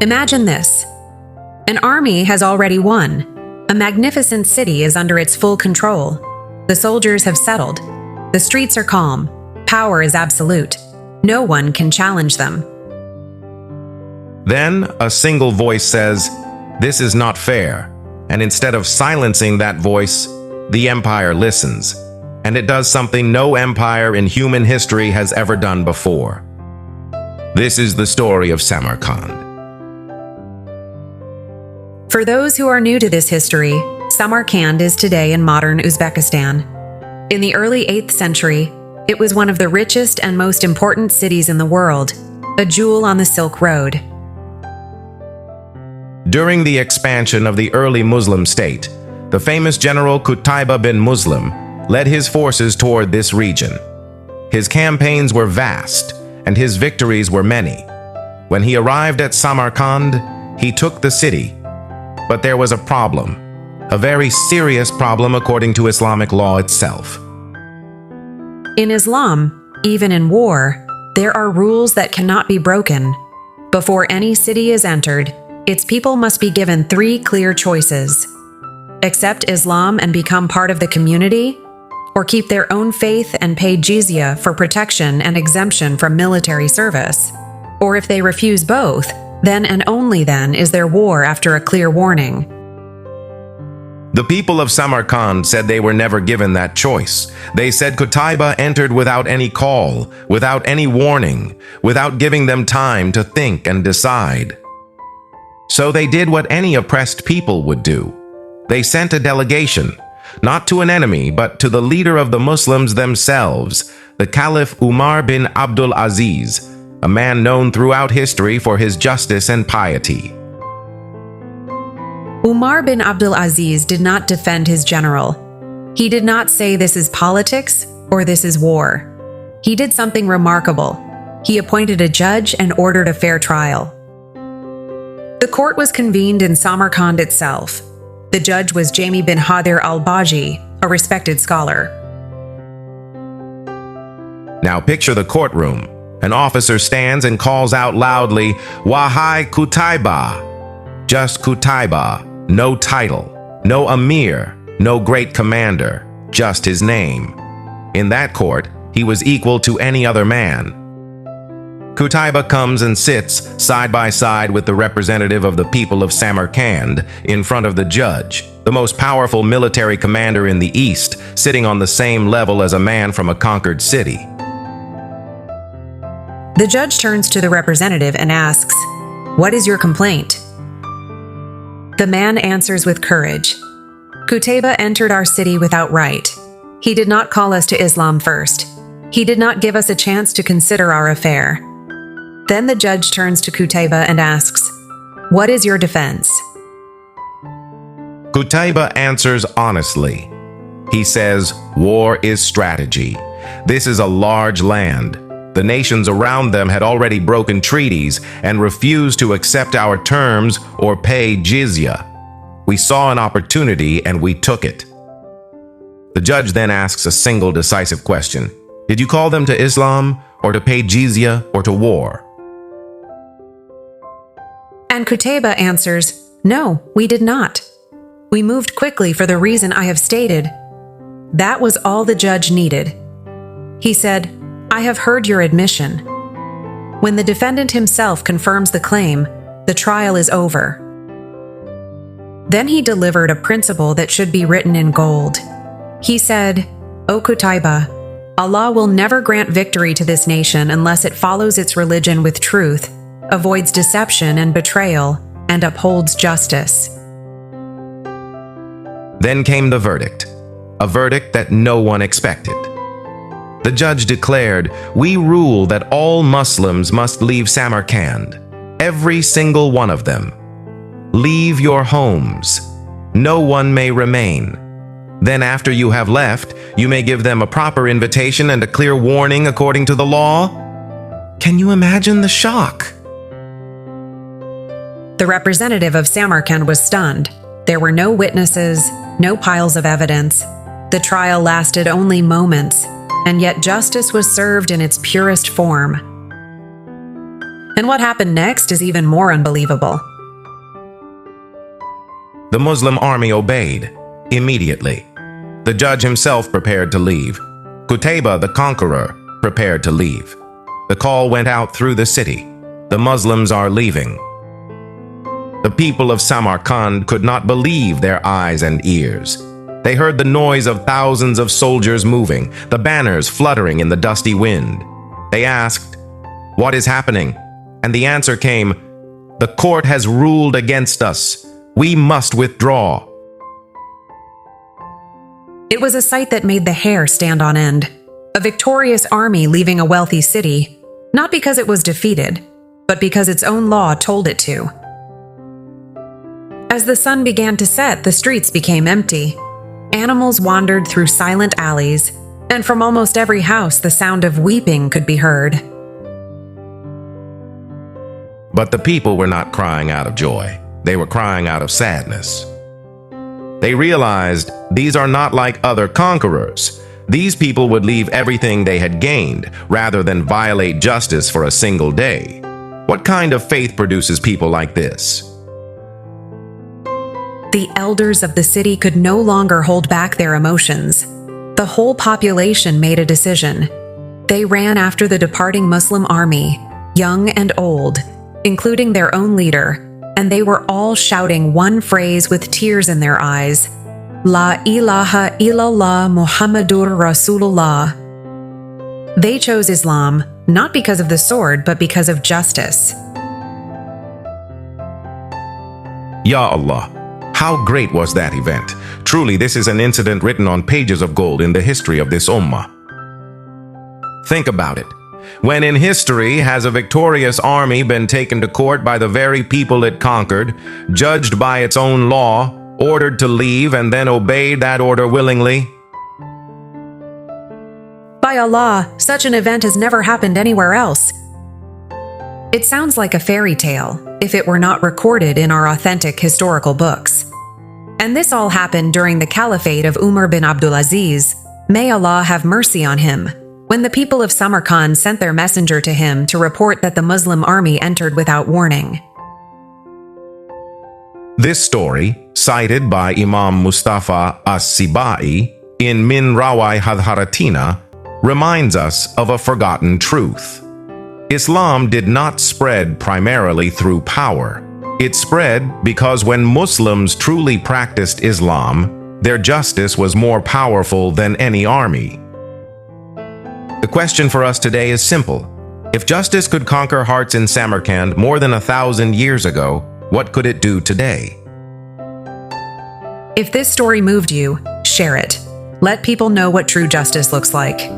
Imagine this. An army has already won. A magnificent city is under its full control. The soldiers have settled. The streets are calm. Power is absolute. No one can challenge them. Then a single voice says, "This is not fair." And instead of silencing that voice, the empire listens. And it does something no empire in human history has ever done before. This is the story of Samarkand. For those who are new to this history, Samarkand is today in modern Uzbekistan. In the early 8th century, it was one of the richest and most important cities in the world, a jewel on the Silk Road. During the expansion of the early Muslim state, the famous general Qutaibah bin Muslim led his forces toward this region. His campaigns were vast, and his victories were many. When he arrived at Samarkand, he took the city. But there was a problem, a very serious problem according to Islamic law itself. In Islam, even in war, there are rules that cannot be broken. Before any city is entered, its people must be given 3 clear choices: accept Islam and become part of the community, or keep their own faith and pay jizya for protection and exemption from military service. Or if they refuse both, then and only then is there war after a clear warning. The people of Samarkand said they were never given that choice. They said Qutaibah entered without any call, without any warning, without giving them time to think and decide. So they did what any oppressed people would do. They sent a delegation, not to an enemy, but to the leader of the Muslims themselves, the Caliph Umar bin Abdul Aziz, a man known throughout history for his justice and piety. Umar bin Abdul Aziz did not defend his general. He did not say this is politics or this is war. He did something remarkable. He appointed a judge and ordered a fair trial. The court was convened in Samarkand itself. The judge was Jami bin Hadir al-Baji, a respected scholar. Now picture the courtroom. An officer stands and calls out loudly, "Wahai Qutaibah!" Just Qutaibah, no title, no emir, no great commander, just his name. In that court, he was equal to any other man. Qutaibah comes and sits side by side with the representative of the people of Samarkand in front of the judge, the most powerful military commander in the East, sitting on the same level as a man from a conquered city. The judge turns to the representative and asks, "What is your complaint?" The man answers with courage, "Qutaibah entered our city without right. He did not call us to Islam first. He did not give us a chance to consider our affair." Then the judge turns to Qutaibah and asks, "What is your defense?" Qutaibah answers honestly. He says, "War is strategy. This is a large land. The nations around them had already broken treaties and refused to accept our terms or pay jizya. We saw an opportunity and we took it." The judge then asks a single decisive question. Did you call them to Islam, or to pay jizya, or to war? And Qutaibah answers, "No, we did not. We moved quickly for the reason I have stated." That was all the judge needed. He said, "I have heard your admission." When the defendant himself confirms the claim, the trial is over. Then he delivered a principle that should be written in gold. He said, "O Qutaibah, Allah will never grant victory to this nation unless it follows its religion with truth, avoids deception and betrayal, and upholds justice." Then came the verdict, a verdict that no one expected. The judge declared, "We rule that all Muslims must leave Samarkand, every single one of them. Leave your homes. No one may remain. Then after you have left, you may give them a proper invitation and a clear warning according to the law." Can you imagine the shock? The representative of Samarkand was stunned. There were no witnesses, no piles of evidence. The trial lasted only moments, and yet justice was served in its purest form. And what happened next is even more unbelievable. The Muslim army obeyed immediately. The judge himself prepared to leave. Qutaibah, the conqueror, prepared to leave. The call went out through the city. The Muslims are leaving. The people of Samarkand could not believe their eyes and ears. They heard the noise of thousands of soldiers moving, the banners fluttering in the dusty wind. They asked, "What is happening?" And the answer came, "The court has ruled against us. We must withdraw." It was a sight that made the hair stand on end. A victorious army leaving a wealthy city, not because it was defeated, but because its own law told it to. As the sun began to set, the streets became empty. Animals wandered through silent alleys, and from almost every house the sound of weeping could be heard. But the people were not crying out of joy. They were crying out of sadness. They realized these are not like other conquerors. These people would leave everything they had gained rather than violate justice for a single day. What kind of faith produces people like this? The elders of the city could no longer hold back their emotions. The whole population made a decision. They ran after the departing Muslim army, young and old, including their own leader, and they were all shouting one phrase with tears in their eyes: La ilaha illallah Muhammadur Rasulullah. They chose Islam, not because of the sword, but because of justice. Ya Allah, how great was that event? Truly, this is an incident written on pages of gold in the history of this ummah. Think about it. When in history has a victorious army been taken to court by the very people it conquered, judged by its own law, ordered to leave, and then obeyed that order willingly? By Allah, such an event has never happened anywhere else. It sounds like a fairy tale, if it were not recorded in our authentic historical books. And this all happened during the caliphate of Umar bin Abdul Aziz, may Allah have mercy on him, when the people of Samarkand sent their messenger to him to report that the Muslim army entered without warning. This story, cited by Imam Mustafa as-Sibai in Min Rawai Hadharatina, reminds us of a forgotten truth. Islam did not spread primarily through power. It spread because when Muslims truly practiced Islam, their justice was more powerful than any army. The question for us today is simple. If justice could conquer hearts in Samarkand more than 1,000 years ago, what could it do today? If this story moved you, share it. Let people know what true justice looks like.